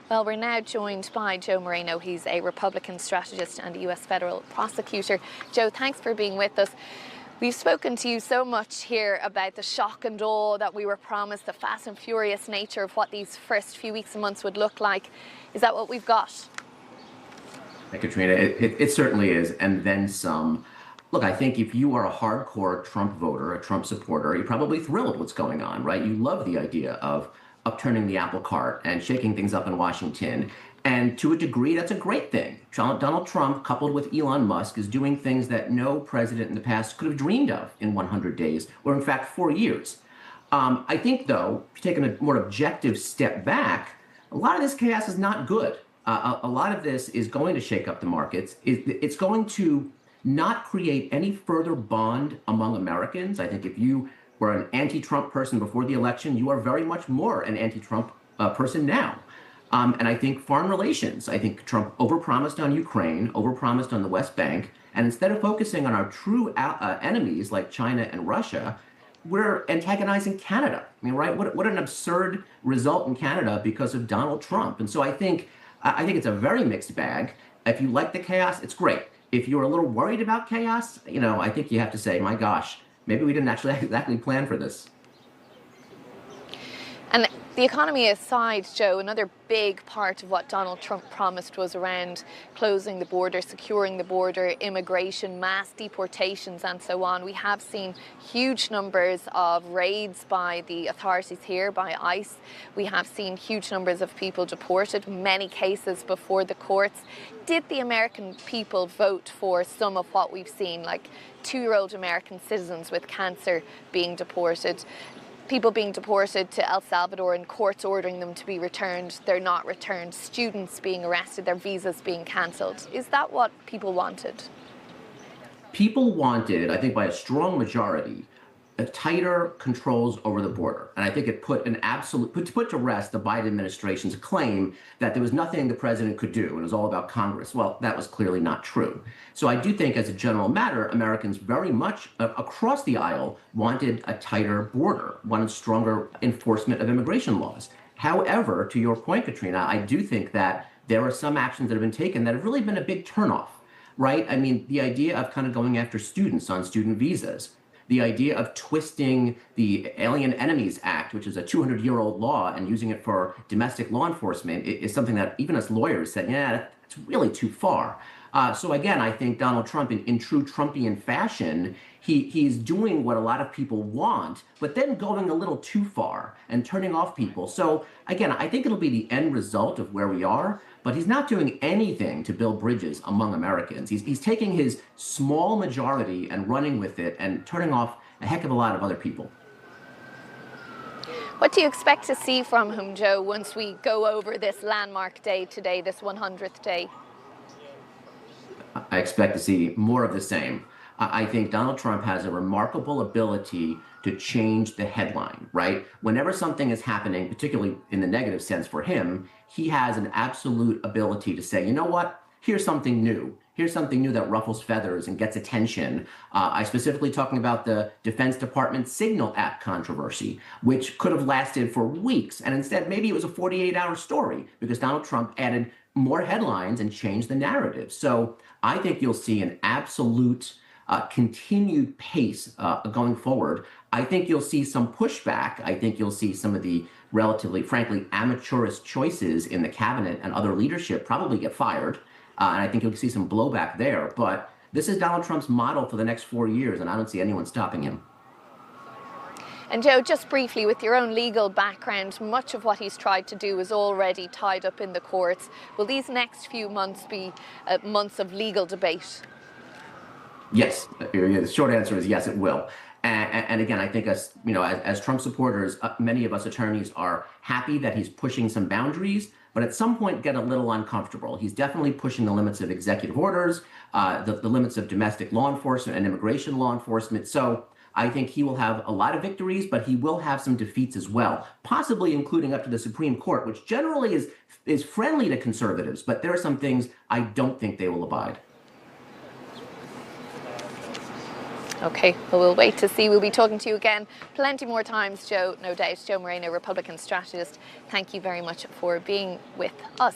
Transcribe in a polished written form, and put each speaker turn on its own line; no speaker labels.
Well, we're now joined by Joe Moreno. He's a Republican strategist and a US federal prosecutor. Joe, thanks for being with us. We've spoken to you so much here about the shock and awe that we were promised, the fast and furious nature of what these first few weeks and months would look like. Is that what we've got?
Hey, Katrina, it certainly is, and then some. Look, I think if you are a hardcore Trump voter, a Trump supporter, you're probably thrilled what's going on, right? You love the idea of upturning the apple cart and shaking things up in Washington. And to a degree, that's a great thing. Donald Trump, coupled with Elon Musk, is doing things that no president in the past could have dreamed of in 100 days, or in fact, 4 years. I think, though, if you take a more objective step back, a lot of this chaos is not good. A lot of this is going to shake up the markets. It's going to not create any further bond among Americans. I think if you were an anti-Trump person before the election, you are very much more an anti-Trump person now. And I think foreign relations, I think Trump overpromised on Ukraine, overpromised on the West Bank, and instead of focusing on our true enemies like China and Russia, we're antagonizing Canada. I mean, right? What an absurd result in Canada because of Donald Trump. And so I think it's a very mixed bag. If you like the chaos, it's great. If you're a little worried about chaos, I think you have to say, my gosh, maybe we didn't actually exactly plan for this.
And the economy aside, Joe, another big part of what Donald Trump promised was around closing the border, securing the border, immigration, mass deportations and so on. We have seen huge numbers of raids by the authorities here, by ICE. We have seen huge numbers of people deported, many cases before the courts. Did the American people vote for some of what we've seen, like 2-year-old American citizens with cancer being deported? People being deported to El Salvador and courts ordering them to be returned, they're not returned. Students being arrested, their visas being cancelled. Is that what people wanted?
People wanted, I think by a strong majority, tighter controls over the border. And I think it put to rest the Biden administration's claim that there was nothing the president could do and it was all about Congress. Well, that was clearly not true. So I do think as a general matter, Americans very much across the aisle wanted a tighter border, wanted stronger enforcement of immigration laws. However, to your point, Katrina, I do think that there are some actions that have been taken that have really been a big turnoff, right? I mean, the idea of kind of going after students on student visas, the idea of twisting the Alien Enemies Act, which is a 200-year-old law, and using it for domestic law enforcement is something that even as lawyers said, yeah, that's really too far. So again, I think Donald Trump, in true Trumpian fashion, he's doing what a lot of people want, but then going a little too far and turning off people. So again, I think it'll be the end result of where we are, but he's not doing anything to build bridges among Americans. He's taking his small majority and running with it and turning off a heck of a lot of other people.
What do you expect to see from him, Joe, once we go over this landmark day today, this 100th day?
I expect to see more of the same. I think Donald Trump has a remarkable ability to change the headline, right? Whenever something is happening, particularly in the negative sense for him, he has an absolute ability to say, you know what? Here's something new. Here's something new that ruffles feathers and gets attention. I specifically talking about the Defense Department Signal app controversy, which could have lasted for weeks. And instead, maybe it was a 48-hour story because Donald Trump added more headlines and changed the narrative. So I think you'll see an absolute continued pace going forward. I think you'll see some pushback. I think you'll see some of the relatively, frankly, amateurish choices in the cabinet and other leadership probably get fired. And I think you'll see some blowback there. But this is Donald Trump's model for the next 4 years, and I don't see anyone stopping him.
And Joe, just briefly, with your own legal background, much of what he's tried to do is already tied up in the courts. Will these next few months be months of legal debate?
Yes, the short answer is yes, it will. And again, I think as Trump supporters, many of us attorneys are happy that he's pushing some boundaries, but at some point get a little uncomfortable. He's definitely pushing the limits of executive orders, the limits of domestic law enforcement and immigration law enforcement. So I think he will have a lot of victories, but he will have some defeats as well, possibly including up to the Supreme Court, which generally is friendly to conservatives, but there are some things I don't think they will abide.
Okay, well, we'll wait to see. We'll be talking to you again plenty more times, Joe, no doubt. Joe Moreno, Republican strategist, thank you very much for being with us.